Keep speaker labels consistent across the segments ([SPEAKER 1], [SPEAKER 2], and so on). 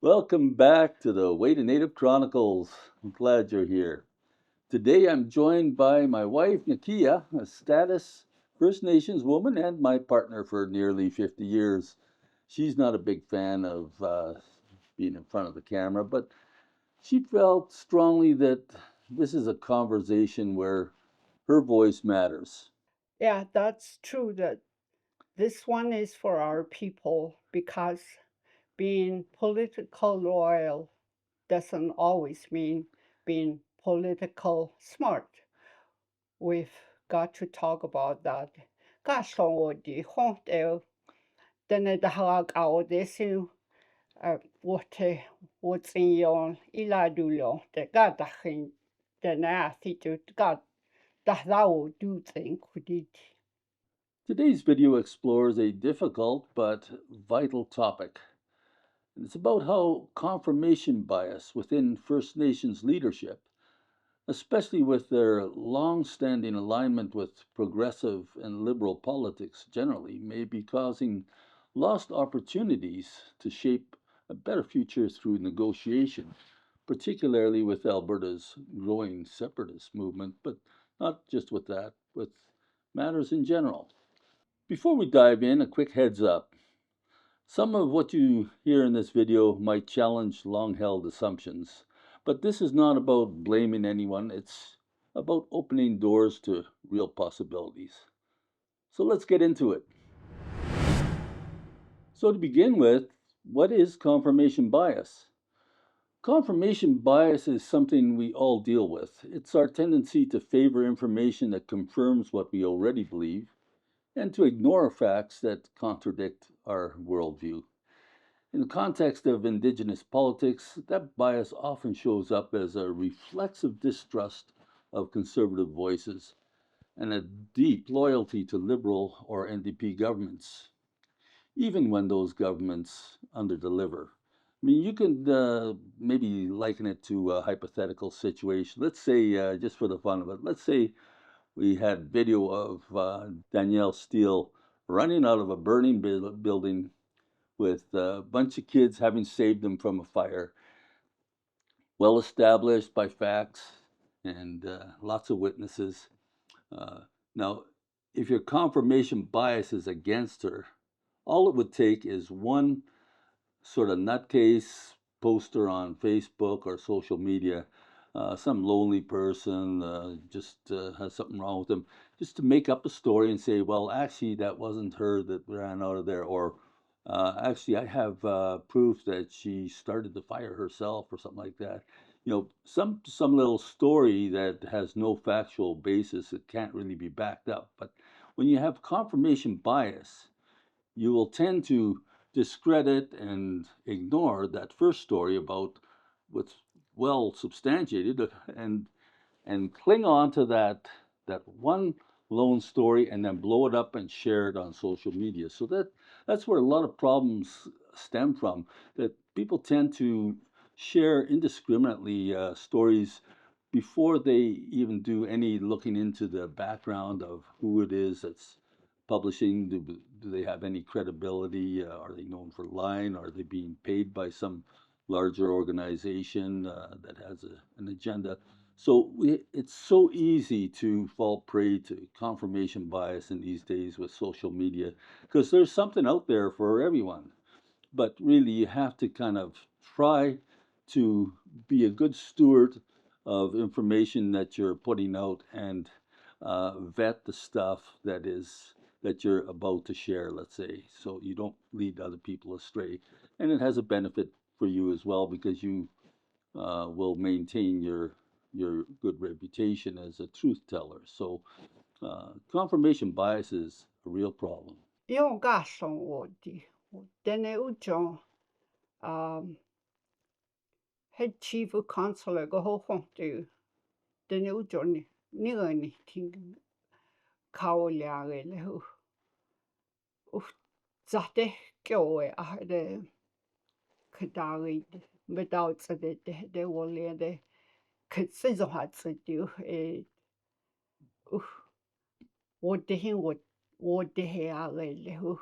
[SPEAKER 1] Welcome back to the Way To Native Chronicles. I'm glad you're here. Today I'm joined by my wife, Nikeeya, a status First Nations woman and my partner for nearly 50 years. She's not a big fan of being in front of the camera, but she felt strongly that this is a conversation where her voice matters.
[SPEAKER 2] Yeah, that's true that this one is for our people because being political loyal doesn't always mean being political smart. We've got to talk about that. Gosh,我的好的，真的的好搞的是，我真用伊拉杜了，的个的很，的那是就个，的那我都真苦的。
[SPEAKER 1] Today's video explores a difficult but vital topic. It's about how confirmation bias within First Nations leadership, especially with their long standing alignment with progressive and liberal politics generally, may be causing lost opportunities to shape a better future through negotiation, particularly with Alberta's growing separatist movement, but not just with that, with matters in general. Before we dive in, a quick heads up. Some of what you hear in this video might challenge long-held assumptions, but this is not about blaming anyone, it's about opening doors to real possibilities. So let's get into it. So to begin with, what is confirmation bias? Confirmation bias is something we all deal with. It's our tendency to favor information that confirms what we already believe and to ignore facts that contradict our worldview. In the context of Indigenous politics, that bias often shows up as a reflexive distrust of conservative voices and a deep loyalty to Liberal or NDP governments, even when those governments underdeliver. I mean, you can maybe liken it to a hypothetical situation. Let's say, just for the fun of it, let's say we had video of Danielle Steele running out of a burning building with a bunch of kids having saved them from a fire, well established by facts and lots of witnesses. Uh, Now, if your confirmation bias is against her, all it would take is one sort of nutcase poster on Facebook or social media, some lonely person just has something wrong with them, just to make up a story and say, well, actually, that wasn't her that ran out of there, or actually, I have proof that she started the fire herself, or something like that. You know, some little story that has no factual basis, it can't really be backed up. But when you have confirmation bias, you will tend to discredit and ignore that first story about what's well substantiated and cling on to that one lone story and then blow it up and share it on social media. So that's where a lot of problems stem from. That people tend to share indiscriminately stories before they even do any looking into the background of who it is that's publishing. Do they have any credibility? Are they known for lying? Are they being paid by some larger organization that has an agenda? So it's so easy to fall prey to confirmation bias in these days with social media because there's something out there for everyone. But really, you have to kind of try to be a good steward of information that you're putting out and vet the stuff that you're about to share, let's say, so you don't lead other people astray. And it has a benefit for you as well because you will maintain your good reputation as a truth teller. So confirmation bias is a real problem.
[SPEAKER 2] 用噶生活的，等下有种啊，迄 chief counselor 个好方对，等下有种呢，你个呢听考量个了后，有咋的叫个啊的，去打个的，没到这的我连的，去这种话子就诶，我的很我的很啊个了后，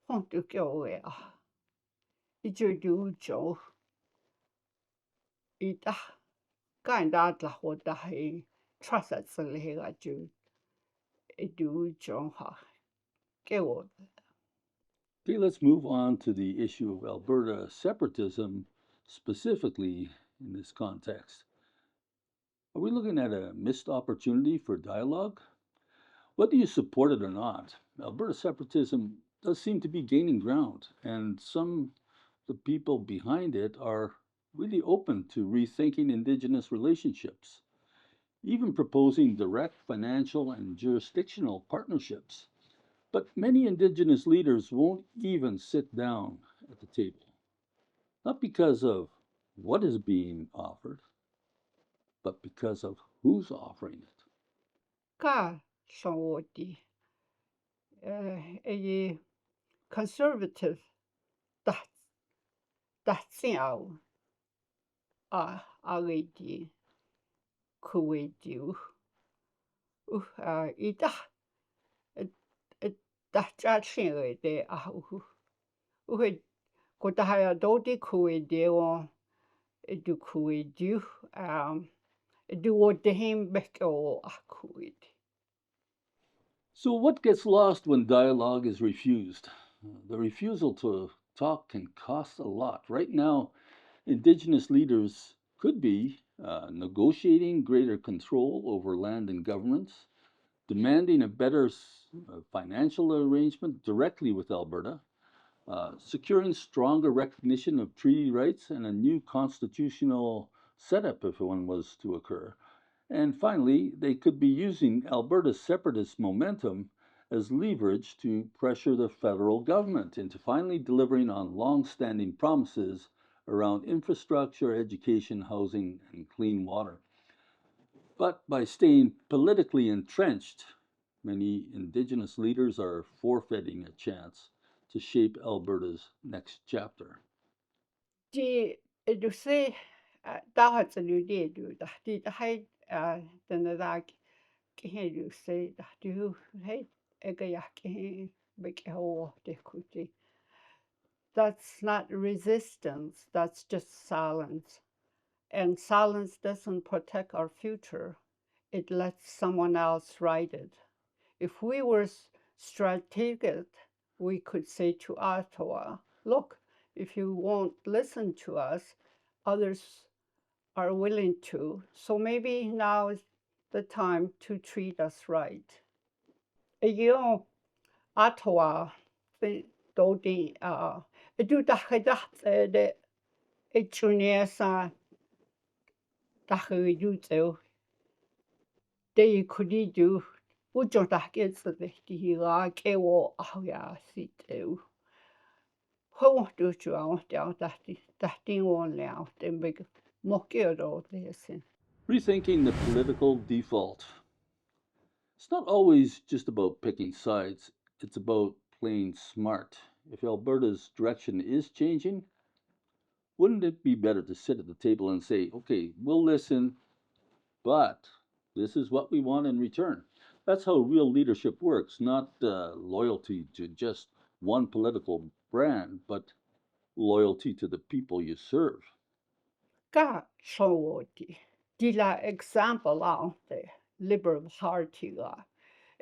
[SPEAKER 2] 方就叫个啊。ijudujo ita kainda tlahoda he trasatselhega ju idujo ha kewo.
[SPEAKER 1] Okay, let's move on to the issue of Alberta separatism, specifically in this context. Are we looking at a missed opportunity for dialogue? Whether you support it or not, Alberta separatism does seem to be gaining ground, and some of the people behind it are really open to rethinking Indigenous relationships, even proposing direct financial and jurisdictional partnerships. But many Indigenous leaders won't even sit down at the table, not because of what is being offered, but because of who's offering it.
[SPEAKER 2] Ka shawodi a conservative that xiao a lady kuwedu ita that chin de uhe kotahaya dodi kuwedu do kuwedu do what the him beko akuid.
[SPEAKER 1] So, what gets lost when dialogue is refused? The refusal to talk can cost a lot. Right now, Indigenous leaders could be negotiating greater control over land and governments, demanding a better financial arrangement directly with Alberta, securing stronger recognition of treaty rights and a new constitutional setup if one was to occur. And finally, they could be using Alberta's separatist momentum as leverage to pressure the federal government into finally delivering on long standing promises around infrastructure, education, housing, and clean water. But by staying politically entrenched, many Indigenous leaders are forfeiting a chance to shape Alberta's next chapter.
[SPEAKER 2] Di du se dahat lu de du da di da hai den da ki he du se da du hey ega ya ki bek ho de kuti. That's not resistance, that's just silence. And silence doesn't protect our future. It lets someone else write it. If we were strategic, we could say to Ottawa, look, if you won't listen to us, others are willing to. So maybe now is the time to treat us right. You Ottawa, the Dodi, do the junior son, the you they could do. Ujo da gets the hira ke wo ya sit ho do you out that thing on now then big mock it all this.
[SPEAKER 1] Rethinking the political default. It's not always just about picking sides, it's about playing smart. If Alberta's direction is changing, wouldn't it be better to sit at the table and say, okay, we'll listen, but this is what we want in return? That's how real leadership works, not loyalty to just one political brand, but loyalty to the people you serve.
[SPEAKER 2] Ka so di la example out the Liberal Party la.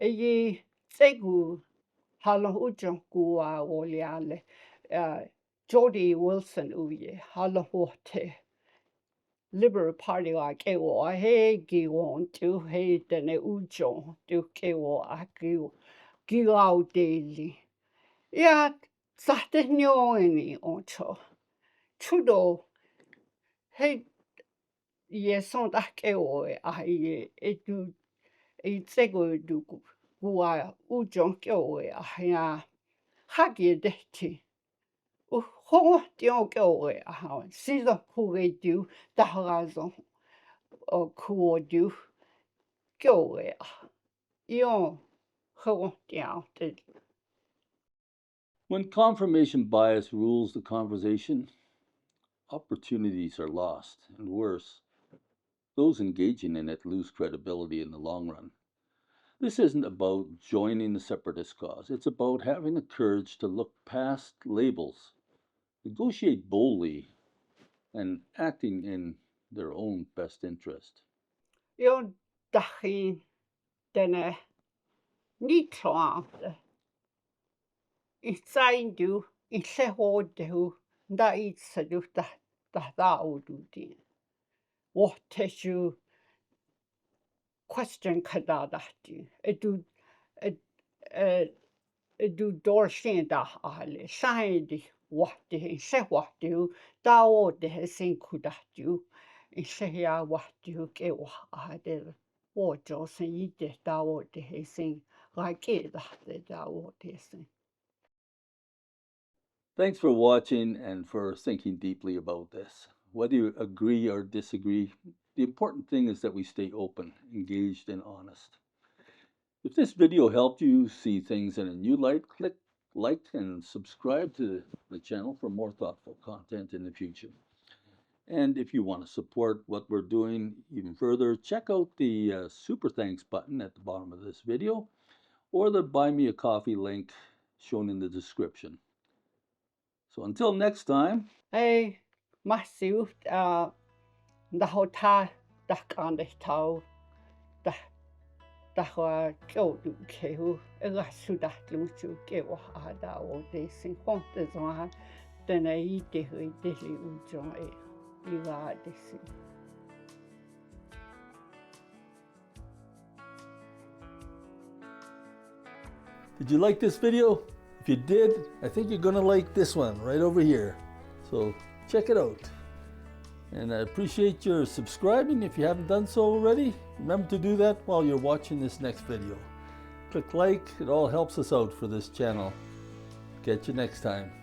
[SPEAKER 2] E segu halon ujo gua oliale Jody Wilson uye halon wote. Liberal Party la ke wo he gi won to he dene ujo to ke wo a gi au daily. Ja, sagte Njoni ocho. Chudo, he ye son da ke o a ye edu e tsego du gua ujon ke o a ya hagi deti. U ho tion ke o a ha si do ku e du da raison o ku o du ke o a. Yo ho tion te.
[SPEAKER 1] When confirmation bias rules the conversation, opportunities are lost, and worse, those engaging in it lose credibility in the long run. This isn't about joining the separatist cause, it's about having the courage to look past labels negotiate boldly, and acting in their own best interest.
[SPEAKER 2] Yo dachin Dene ní tráamhta I tsain dú I llehód dú nda iad sa dú da ddáú dú What teisiú question cadadú dú dóir sin da áile Saindi wahta I llehwatú dáódathe sin chudatú I llehia wahtú ge wahadil Wódro sin ide dáódathe sin ga géadachta dáódathe sin.
[SPEAKER 1] Thanks for watching and for thinking deeply about this. Whether you agree or disagree, the important thing is that we stay open, engaged, and honest. If this video helped you see things in a new light, click like and subscribe to the channel for more thoughtful content in the future. And if you want to support what we're doing even further, check out the Super Thanks button at the bottom of this video or the Buy Me a Coffee link shown in the description. So until next time.
[SPEAKER 2] Hey, massive the hotel duck on the toe the killed kehu a sudat luchu give ada or they sing fontes on then I eat the daily ujon you are this.
[SPEAKER 1] Did you like this video? If you did, I think you're gonna like this one right over here. So check it out. And I appreciate your subscribing if you haven't done so already. Remember to do that while you're watching this next video. Click like, it all helps us out for this channel. Catch you next time.